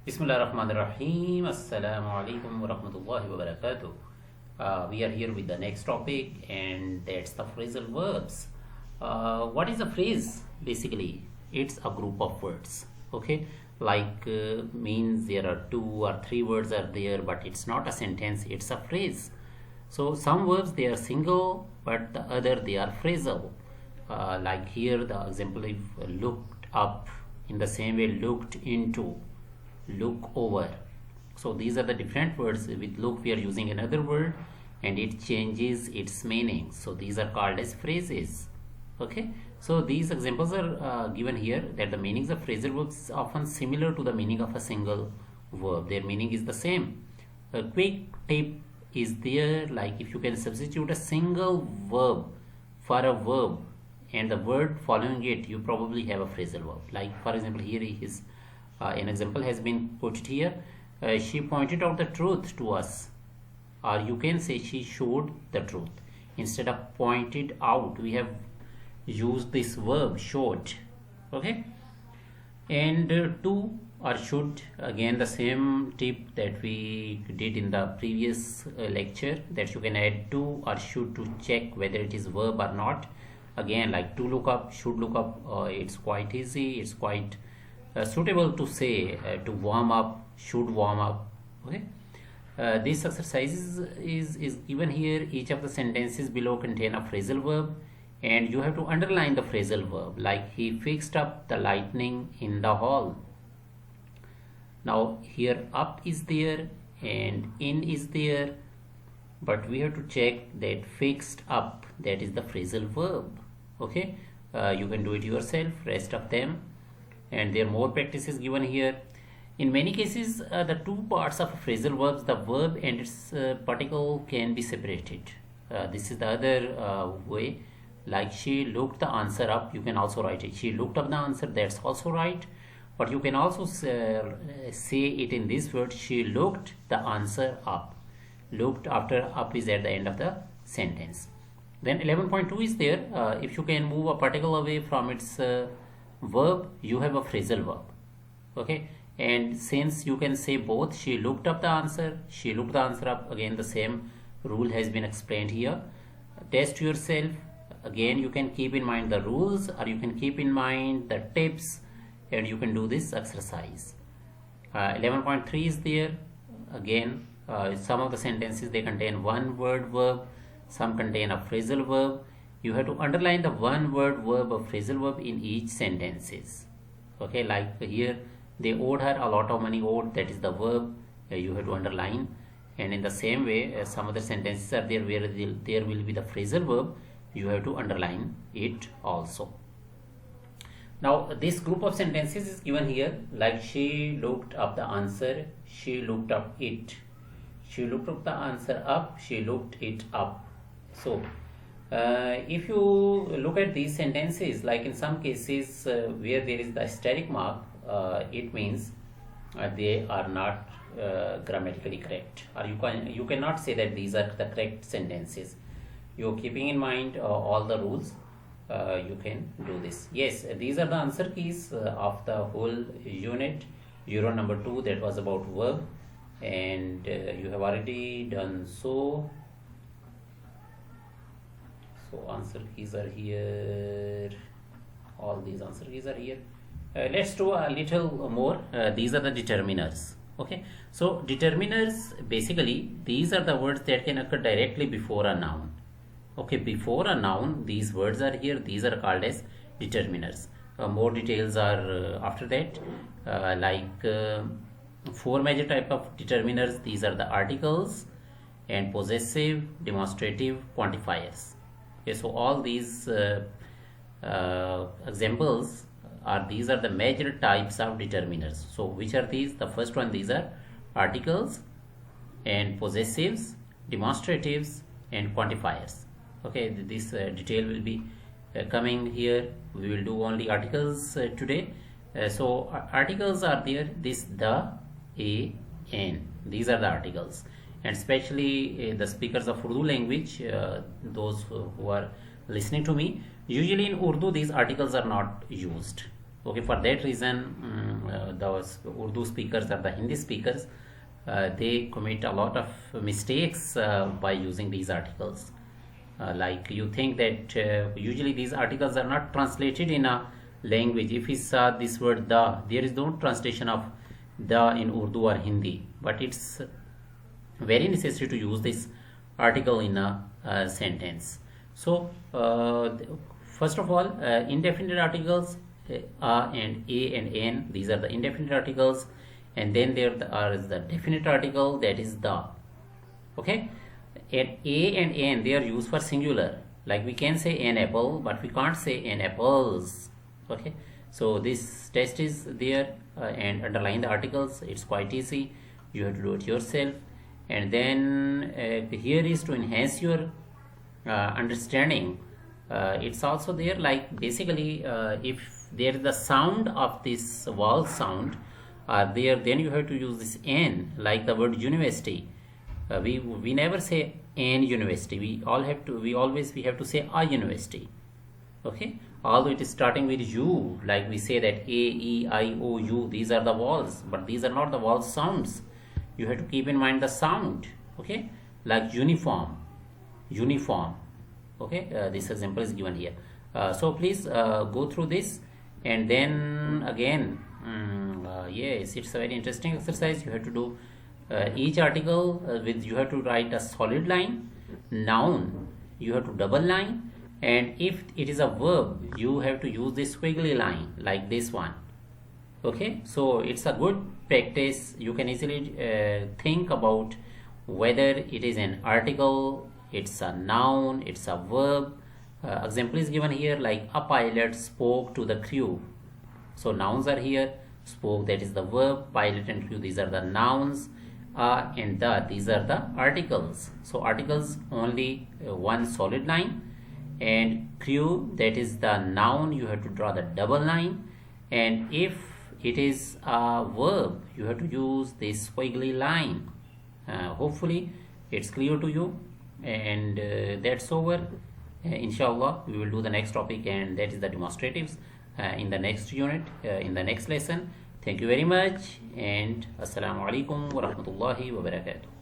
Bismillahirrahmanirrahim. Assalamu alaikum wa rahmatullahi wa barakatuh. We are here with the next topic, and that's the phrasal verbs. What is a phrase? Basically, it's a group of words. Okay, means there are 2 or 3 words are there, but it's not a sentence, it's a phrase. So some verbs they are single, but the other they are phrasal. Like here, the example if looked up, in the same way looked into, look over. So these are the different words. With look we are using another word and it changes its meaning, so these are called as phrases. Okay, so these examples are given here, that the meanings of phrasal verbs are often similar to the meaning of a single verb. Their meaning is the same. A quick tip is there, like if you can substitute a single verb for a verb and the word following it, you probably have a phrasal verb. Like for example, here is an example has been put here. She pointed out the truth to us, or you can say she showed the truth. Instead of pointed out, we have used this verb showed. Okay, and to or should, again the same tip that we did in the previous lecture, that you can add to or should to check whether it is verb or not. Again, like to look up, should look up, it's quite easy, it's quite suitable to say. To warm up, should warm up. Okay, this exercise is given here. Each of the sentences below contain a phrasal verb, and you have to underline the phrasal verb, like he fixed up the lightning in the hall. Now here up is there and in is there, but we have to check that fixed up, that is the phrasal verb. Okay, you can do it yourself, rest of them, and there are more practices given here. In many cases, the 2 parts of phrasal verbs, the verb and its particle, can be separated. This is the other way. Like she looked the answer up, you can also write it. She looked up the answer, that's also right. But you can also say it in this word, she looked the answer up. Looked after up is at the end of the sentence. Then 11.2 is there. If you can move a particle away from its verb, you have a phrasal verb. Okay, and since you can say both, she looked up the answer, she looked the answer up, again the same rule has been explained here. Test yourself. Again, you can keep in mind the rules, or you can keep in mind the tips, and you can do this exercise. 11.3 is there. Again, some of the sentences they contain one word verb, some contain a phrasal verb. You have to underline the one word verb or phrasal verb in each sentences. Okay, like here, they owed her a lot of money. Owed, that is the verb, you have to underline. And in the same way, some other sentences are there where there will be the phrasal verb, you have to underline it also. Now this group of sentences is given here, like she looked up the answer, she looked up it, she looked up the answer up, she looked it up. So if you look at these sentences, like in some cases where there is the asterisk mark, it means they are not grammatically correct, or you cannot say that these are the correct sentences. You're keeping in mind all the rules, you can do this. Yes, these are the answer keys of the whole unit. Euro number 2, that was about verb, and you have already done so. So answer keys are here, all these answer keys are here. Let's do a little more. These are the determiners. Okay, so determiners, basically these are the words that can occur directly before a noun. Okay, before a noun, these words are here, these are called as determiners. More details are after that. 4 major type of determiners. These are the articles and possessive, demonstrative, quantifiers. Okay, so all these examples these are the major types of determiners. So which are these? The first one, these are articles and possessives, demonstratives, and quantifiers. Okay, this detail will be coming here. We will do only articles today. So articles are there, this, the, a, n. These are the articles, and especially the speakers of Urdu language, those who are listening to me, usually in Urdu these articles are not used. Okay, for that reason, those Urdu speakers or the Hindi speakers, they commit a lot of mistakes by using these articles. Like you think that usually these articles are not translated in a language. If we saw this word the, there is no translation of the in Urdu or Hindi, but it's very necessary to use this article in a sentence. So first of all, indefinite articles and a and n, these are the indefinite articles, and then there are the definite article, that is the. Okay, and a and n, they are used for singular, like we can say an apple but we can't say an apples. Okay, so this test is there, and underline the articles. It's quite easy, you have to do it yourself. And then here is to enhance your understanding. It's also there, like basically if there is the sound of this vowel sound there, then you have to use this n, like the word university. We never say an university, we always have to say a university. Okay, although it is starting with u, like we say that a, e, I, o, u, these are the vowels, but these are not the vowel sounds. You have to keep in mind the sound. Okay, like uniform. Okay, this example is given here. So please go through this, and then again, yes, it's a very interesting exercise. You have to do each article with, you have to write a solid line. Noun, you have to double line, and if it is a verb, you have to use this squiggly line like this one. Okay, so it's a good practice. You can easily think about whether it is an article, it's a noun, it's a verb. Example is given here, like a pilot spoke to the crew. So nouns are here, spoke, that is the verb, pilot and crew, these are the nouns, and the, these are the articles. So articles only one solid line, and crew, that is the noun, you have to draw the double line, and if it is a verb, you have to use this squiggly line. Hopefully it's clear to you, and that's over. Inshallah we will do the next topic, and that is the demonstratives in the next unit, in the next lesson. Thank you very much, and assalamu alaikum wa rahmatullahi wa barakatuh.